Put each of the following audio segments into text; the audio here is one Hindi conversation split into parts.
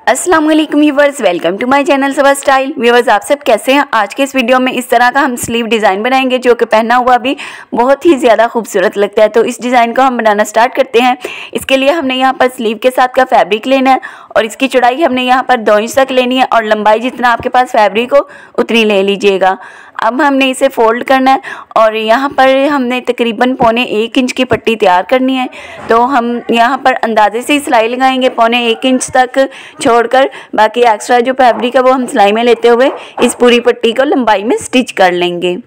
अस्सलाम वालेकुम viewers, welcome to my channel Saba style. Viewers, आप सब कैसे हैं? आज के इस वीडियो में इस तरह का हम स्लीव डिज़ाइन बनाएंगे जो कि पहना हुआ भी बहुत ही ज़्यादा खूबसूरत लगता है। तो इस डिज़ाइन को हम बनाना स्टार्ट करते हैं। इसके लिए हमने यहाँ पर स्लीव के साथ का फैब्रिक लेना है और इसकी चौड़ाई हमने यहाँ पर 2 इंच तक लेनी है और लंबाई जितना आपके पास फैब्रिक हो उतनी ले लीजिएगा। अब हमने इसे फोल्ड करना है और यहाँ पर हमने तकरीबन 1.25 इंच की पट्टी तैयार करनी है। तो हम यहाँ पर अंदाजे से सिलाई लगाएंगे 1.25 इंच तक छोड़कर, बाकी एक्स्ट्रा जो फैब्रिक है वो हम सिलाई में लेते हुए इस पूरी पट्टी को लंबाई में स्टिच कर लेंगे।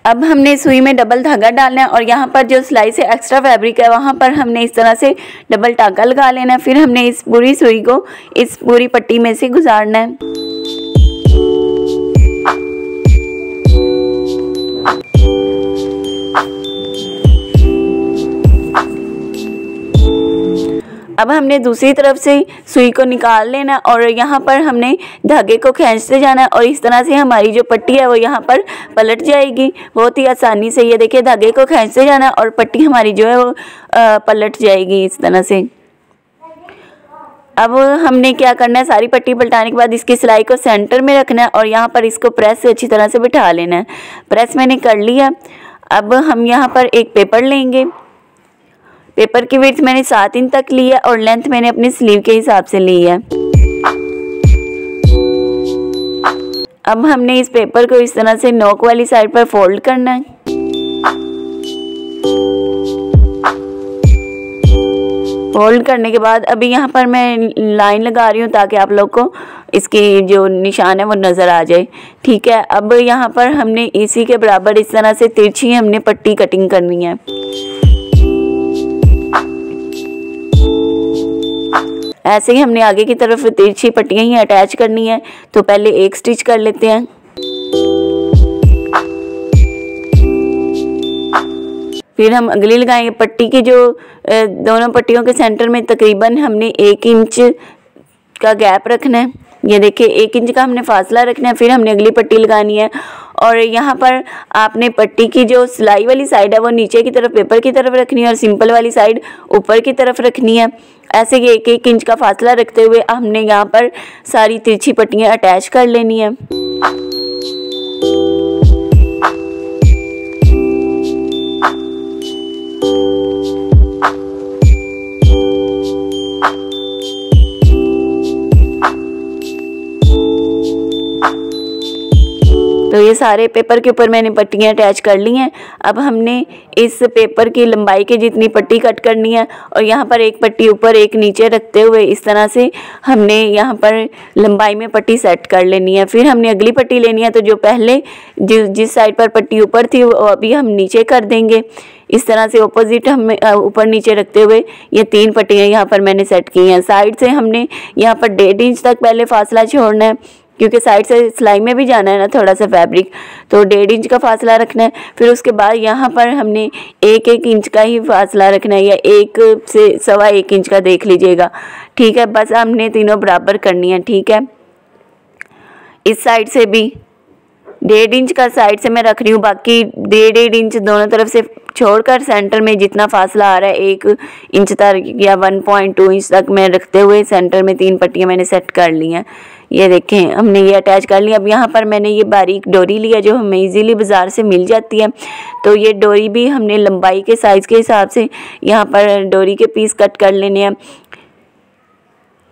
अब हमने सुई में डबल धागा डालना है और यहाँ पर जो सिलाई से एक्स्ट्रा फैब्रिक है वहाँ पर हमने इस तरह से डबल टाँका लगा लेना है। फिर हमने इस पूरी सुई को इस पूरी पट्टी में से गुजारना है। अब हमने दूसरी तरफ से सुई को निकाल लेना और यहाँ पर हमने धागे को खींचते जाना है और इस तरह से हमारी जो पट्टी है वो यहाँ पर पलट जाएगी बहुत ही आसानी से। ये देखिए, धागे को खींचते जाना है और पट्टी हमारी जो है वो पलट जाएगी इस तरह से। अब हमने क्या करना है, सारी पट्टी पलटाने के बाद इसकी सिलाई को सेंटर में रखना है और यहाँ पर इसको प्रेस से अच्छी तरह से बिठा लेना है। प्रेस मैंने कर लिया। अब हम यहाँ पर एक पेपर लेंगे। पेपर की विड्थ मैंने 7 इंच तक ली है और लेंथ मैंने अपने स्लीव के हिसाब से ली है। अब हमने इस पेपर को इस तरह से नोक वाली साइड पर फोल्ड करना है। फोल्ड करने के बाद अभी यहाँ पर मैं लाइन लगा रही हूँ ताकि आप लोग को इसकी जो निशान है वो नज़र आ जाए। ठीक है, अब यहाँ पर हमने इसी के बराबर इस तरह से तिरछी हमने पट्टी कटिंग करनी है। ऐसे ही हमने आगे की तरफ तिरछी पट्टियाँ ही अटैच करनी है। तो पहले एक स्टिच कर लेते हैं। फिर हम अगली लगाएंगे। पट्टी की जो दोनों पट्टियों के सेंटर में तकरीबन हमने 1 इंच का गैप रखना है। ये देखिए, 1 इंच का हमने फासला रखना है। फिर हमने अगली पट्टी लगानी है और यहाँ पर आपने पट्टी की जो सिलाई वाली साइड है वो नीचे की तरफ पेपर की तरफ रखनी है और सिंपल वाली साइड ऊपर की तरफ रखनी है। ऐसे ही 1-1 इंच का फासला रखते हुए हमने यहाँ पर सारी तिरछी पट्टियाँ अटैच कर लेनी है। तो ये सारे पेपर के ऊपर मैंने पट्टियाँ अटैच कर ली हैं। अब हमने इस पेपर की लंबाई के जितनी पट्टी कट करनी है और यहाँ पर एक पट्टी ऊपर एक नीचे रखते हुए इस तरह से हमने यहाँ पर लंबाई में पट्टी सेट कर लेनी है। फिर हमने अगली पट्टी लेनी है। तो जो पहले जिस साइड पर पट्टी ऊपर थी वो अभी हम नीचे कर देंगे। इस तरह से ऑपोजिट हमें ऊपर नीचे रखते हुए ये 3 पट्टियाँ यहाँ पर मैंने सेट की हैं। साइड से हमने यहाँ पर 1.5 इंच तक पहले फासला छोड़ना है क्योंकि साइड से सिलाई में भी जाना है ना थोड़ा सा फैब्रिक, तो 1.5 इंच का फासला रखना है। फिर उसके बाद यहाँ पर हमने 1-1 इंच का ही फासला रखना है या 1 से 1.25 इंच का देख लीजिएगा। ठीक है, बस हमने तीनों बराबर करनी है। ठीक है, इस साइड से भी 1.5 इंच का साइड से मैं रख रही हूँ, बाकी 1.5 इंच दोनों तरफ से छोड़कर सेंटर में जितना फासला आ रहा है 1 इंच तक या 1.2 इंच तक मैं रखते हुए सेंटर में 3 पट्टियाँ मैंने सेट कर ली हैं। ये देखें, हमने ये अटैच कर लिया। अब यहाँ पर मैंने ये बारीक डोरी लिया जो हमें इजीली बाज़ार से मिल जाती है। तो ये डोरी भी हमने लंबाई के साइज़ के हिसाब से यहाँ पर डोरी के पीस कट कर लेने हैं।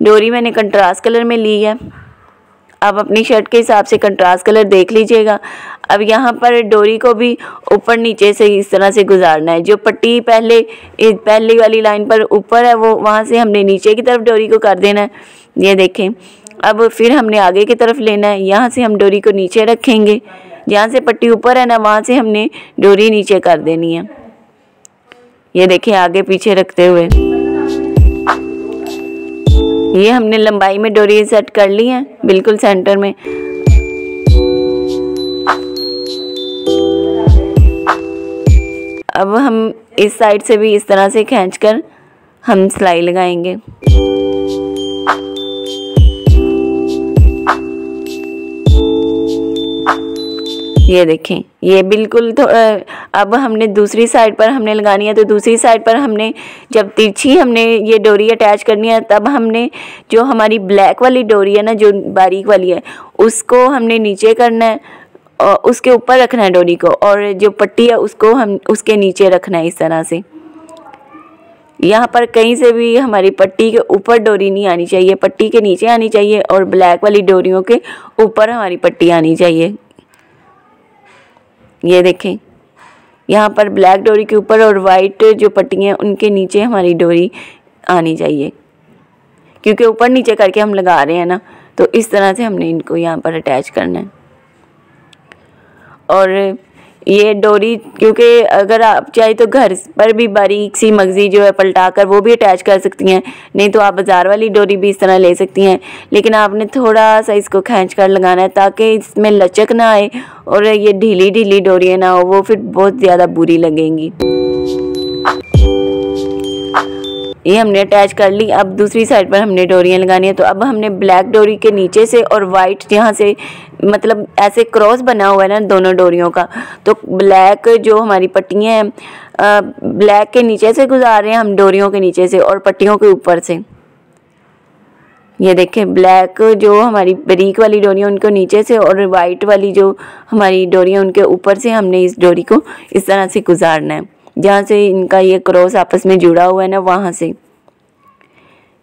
डोरी मैंने कंट्रास्ट कलर में ली है। अब अपनी शर्ट के हिसाब से कंट्रास्ट कलर देख लीजिएगा। अब यहाँ पर डोरी को भी ऊपर नीचे से इस तरह से गुजारना है। जो पट्टी पहली वाली लाइन पर ऊपर है वो वहाँ से हमने नीचे की तरफ डोरी को कर देना है। ये देखें, अब फिर हमने आगे की तरफ लेना है। यहाँ से हम डोरी को नीचे रखेंगे, जहाँ से पट्टी ऊपर है ना वहाँ से हमने डोरी नीचे कर देनी है। ये देखें, आगे पीछे रखते हुए ये हमने लंबाई में डोरी सेट कर ली है बिल्कुल सेंटर में। अब हम इस साइड से भी इस तरह से खींचकर हम सिलाई लगाएंगे। ये देखें, ये बिल्कुल तो अब हमने दूसरी साइड पर हमने लगानी है, तो दूसरी साइड पर हमने जब तिरछी हमने ये डोरी अटैच करनी है, तब हमने जो हमारी ब्लैक वाली डोरी है ना, जो बारीक वाली है, उसको हमने नीचे करना है और उसके ऊपर रखना है डोरी को, और जो पट्टी है उसको हम उसके नीचे रखना है इस तरह से। यहाँ पर कहीं से भी हमारी पट्टी के ऊपर डोरी नहीं आनी चाहिए, पट्टी के नीचे आनी चाहिए और ब्लैक वाली डोरियों के ऊपर हमारी पट्टी आनी चाहिए। ये देखें, यहाँ पर ब्लैक डोरी के ऊपर और वाइट जो पट्टी हैं उनके नीचे हमारी डोरी आनी चाहिए, क्योंकि ऊपर नीचे करके हम लगा रहे हैं ना, तो इस तरह से हमने इनको यहाँ पर अटैच करना है। और ये डोरी, क्योंकि अगर आप चाहे तो घर पर भी बारीक सी मगजी जो है पलटा कर वो भी अटैच कर सकती हैं, नहीं तो आप बाज़ार वाली डोरी भी इस तरह ले सकती हैं, लेकिन आपने थोड़ा सा इसको खींच कर लगाना है ताकि इसमें लचक ना आए और ये ढीली ढीली डोरियाँ ना हो, वो फिर बहुत ज़्यादा बुरी लगेंगी। ये हमने अटैच कर ली। अब दूसरी साइड पर हमने डोरियाँ लगानी है, तो अब हमने ब्लैक डोरी के नीचे से और वाइट यहाँ से, मतलब ऐसे क्रॉस बना हुआ है ना दोनों डोरियों का, तो ब्लैक जो हमारी पट्टियाँ हैं ब्लैक के नीचे से गुजार रहे हैं हम, डोरियों के नीचे से और पट्टियों के ऊपर से। ये देखें, ब्लैक जो हमारी बारीक वाली डोरियाँ उनको नीचे से और वाइट वाली जो हमारी डोरियाँ उनके ऊपर से हमने इस डोरी को इस तरह से गुजारना है, जहाँ से इनका ये क्रॉस आपस में जुड़ा हुआ है ना, वहाँ से।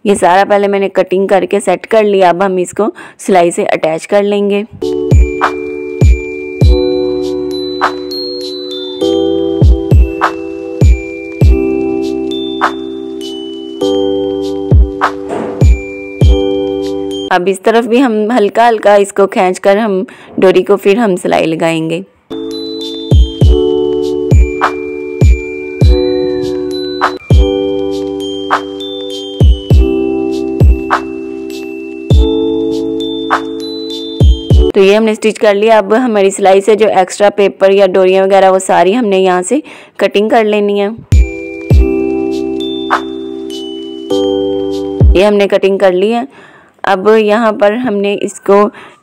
ये सारा पहले मैंने कटिंग करके सेट कर लिया, अब हम इसको सिलाई से अटैच कर लेंगे। अब इस तरफ भी हम हल्का हल्का इसको खींच कर हम डोरी को फिर हम सिलाई लगाएंगे। तो ये हमने स्टिच कर लिया। अब हमारी सिलाई से जो एक्स्ट्रा पेपर या डोरियाँ वगैरह वो सारी हमने यहाँ से कटिंग कर लेनी है। ये हमने कटिंग कर ली है। अब यहाँ पर हमने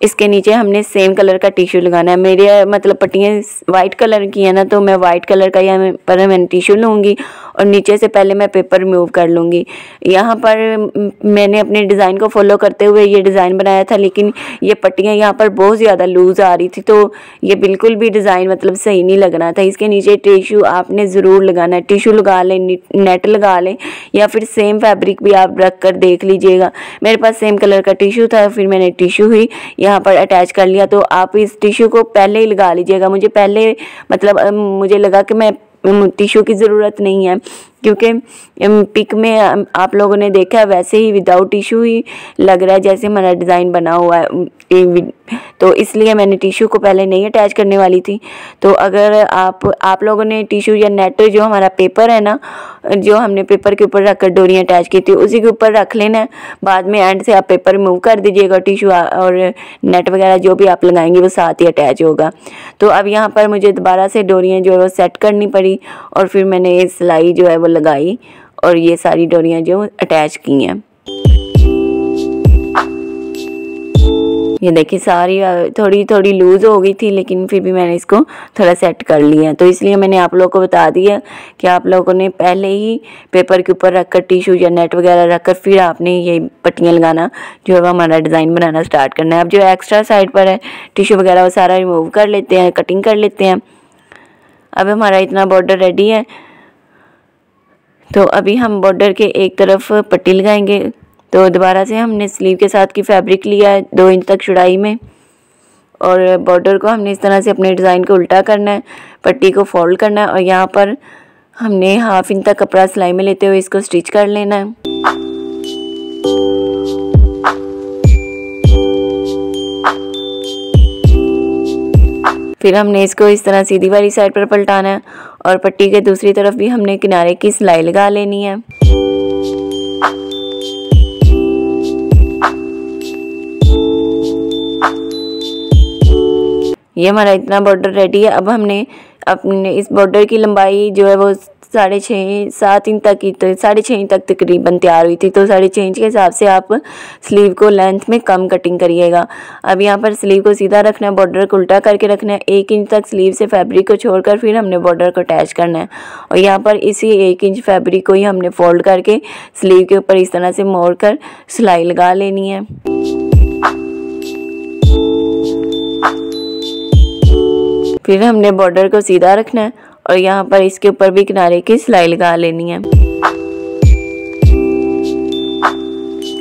इसके नीचे हमने सेम कलर का टिश्यू लगाना है। मेरे मतलब पट्टियाँ वाइट कलर की है ना, तो मैं वाइट कलर का यहाँ पर मैंने टिश्यू लूँगी और नीचे से पहले मैं पेपर रिमूव कर लूँगी। यहाँ पर मैंने अपने डिज़ाइन को फॉलो करते हुए ये डिज़ाइन बनाया था, लेकिन ये पट्टियाँ यहाँ पर बहुत ज़्यादा लूज़ आ रही थी, तो ये बिल्कुल भी डिज़ाइन मतलब सही नहीं लग रहा था। इसके नीचे टिश्यू आपने ज़रूर लगाना है, टिश्यू लगा लें, नेट लगा लें, या फिर सेम फैब्रिक भी आप रख कर देख लीजिएगा। मेरे पास सेम कलर का टिश्यू था, फिर मैंने टिश्यू ही यहाँ पर अटैच कर लिया। तो आप इस टिश्यू को पहले ही लगा लीजिएगा। मुझे पहले मतलब मुझे लगा कि मैं टिश्यू की ज़रूरत नहीं है, क्योंकि पिक में आप लोगों ने देखा है वैसे ही विदाउट टिश्यू ही लग रहा है जैसे हमारा डिज़ाइन बना हुआ है, तो इसलिए मैंने टिश्यू को पहले नहीं अटैच करने वाली थी। तो अगर आप लोगों ने टिश्यू या नेट जो हमारा पेपर है ना, जो हमने पेपर के ऊपर रखकर डोरियाँ अटैच की थी, उसी के ऊपर रख लेना है। बाद में एंड से आप पेपर रिमूव कर दीजिएगा, टिश्यू और नेट वगैरह जो भी आप लगाएंगे वो साथ ही अटैच होगा। तो अब यहाँ पर मुझे दोबारा से डोरियाँ जो है वो सेट करनी पड़ी और फिर मैंने ये सिलाई जो है वो लगाई और ये सारी डोरियाँ जो अटैच की हैं। ये देखिए सारी थोड़ी थोड़ी लूज़ हो गई थी, लेकिन फिर भी मैंने इसको थोड़ा सेट कर लिया। तो इसलिए मैंने आप लोगों को बता दिया कि आप लोगों ने पहले ही पेपर के ऊपर रखकर टिश्यू या नेट वगैरह रखकर फिर आपने ये पट्टियाँ लगाना जो है वो हमारा डिज़ाइन बनाना स्टार्ट करना है। अब जो एक्स्ट्रा साइड पर है टिश्यू वगैरह वो सारा रिमूव कर लेते हैं, कटिंग कर लेते हैं। अब हमारा इतना बॉर्डर रेडी है, तो अभी हम बॉर्डर के एक तरफ पट्टी लगाएंगे। तो दोबारा से हमने स्लीव के साथ की फैब्रिक लिया है 2 इंच तक चौड़ाई में, और बॉर्डर को हमने इस तरह से अपने डिज़ाइन को उल्टा करना है, पट्टी को फोल्ड करना है और यहाँ पर हमने 1/2 इंच तक कपड़ा सिलाई में लेते हुए इसको स्टिच कर लेना है। फिर हमने इसको इस तरह सीधी वाली साइड पर पलटाना है और पट्टी के दूसरी तरफ भी हमने किनारे की सिलाई लगा लेनी है। ये हमारा इतना बॉर्डर रेडी है। अब हमने अपने इस बॉर्डर की लंबाई जो है वो 7.5 इंच तक की, तो 6.5 इंच तक तकरीबन तैयार हुई थी। तो 6.5 इंच के हिसाब से आप स्लीव को लेंथ में कम कटिंग करिएगा। अब यहाँ पर स्लीव को सीधा रखना है, बॉर्डर को उल्टा करके रखना है। 1 इंच तक स्लीव से फैब्रिक को छोड़कर फिर हमने बॉर्डर को अटैच करना है और यहाँ पर इसी 1 इंच फैब्रिक को ही हमने फोल्ड करके स्लीव के ऊपर इस तरह से मोड़ कर सिलाई लगा लेनी है। फिर हमने बॉर्डर को सीधा रखना है और यहाँ पर इसके ऊपर भी किनारे की सिलाई लगा लेनी है।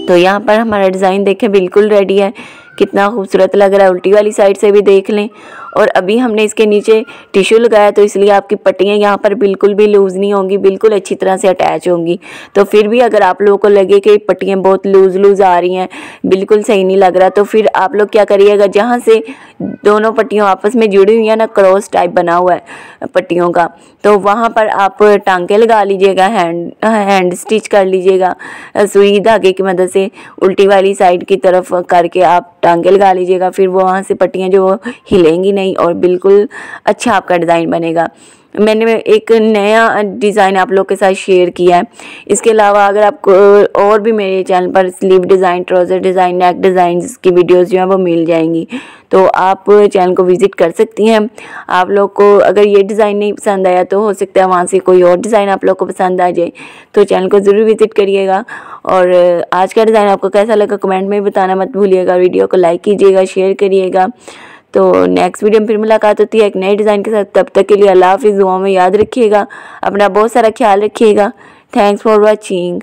तो यहाँ पर हमारा डिज़ाइन देखें बिल्कुल रेडी है, कितना खूबसूरत लग रहा है। उल्टी वाली साइड से भी देख लें। और अभी हमने इसके नीचे टिश्यू लगाया तो इसलिए आपकी पट्टियाँ यहाँ पर बिल्कुल भी लूज़ नहीं होंगी, बिल्कुल अच्छी तरह से अटैच होंगी। तो फिर भी अगर आप लोगों को लगे कि पट्टियाँ बहुत लूज़ आ रही हैं, बिल्कुल सही नहीं लग रहा, तो फिर आप लोग क्या करिएगा, जहाँ से दोनों पट्टियों आपस में जुड़ी हुई है ना, क्रॉस टाइप बना हुआ है पट्टियों का, तो वहाँ पर आप टांके लगा लीजिएगा, हैंड स्टिच कर लीजिएगा। सुई धागे की मदद से उल्टी वाली साइड की तरफ करके आप टांके लगा लीजिएगा। फिर वहाँ से पट्टियाँ जो हिलेंगी नहीं और बिल्कुल अच्छा आपका डिज़ाइन बनेगा। मैंने एक नया डिज़ाइन आप लोग के साथ शेयर किया है। इसके अलावा अगर आपको और भी मेरे चैनल पर स्लीव डिज़ाइन, ट्राउज़र डिज़ाइन, नेक डिज़ाइन की वीडियोस जो हैं वो मिल जाएंगी, तो आप चैनल को विज़िट कर सकती हैं। आप लोग को अगर ये डिज़ाइन नहीं पसंद आया तो हो सकता है वहाँ से कोई और डिज़ाइन आप लोग को पसंद आ जाए, तो चैनल को ज़रूर विज़िट करिएगा। और आज का डिज़ाइन आपको कैसा लगा कमेंट में बताना मत भूलिएगा। वीडियो को लाइक कीजिएगा, शेयर करिएगा। तो नेक्स्ट वीडियो में फिर मुलाकात होती है एक नए डिज़ाइन के साथ। तब तक के लिए अल्लाह हाफ़िज़। दुआ में याद रखिएगा, अपना बहुत सारा ख्याल रखिएगा। Thanks for watching.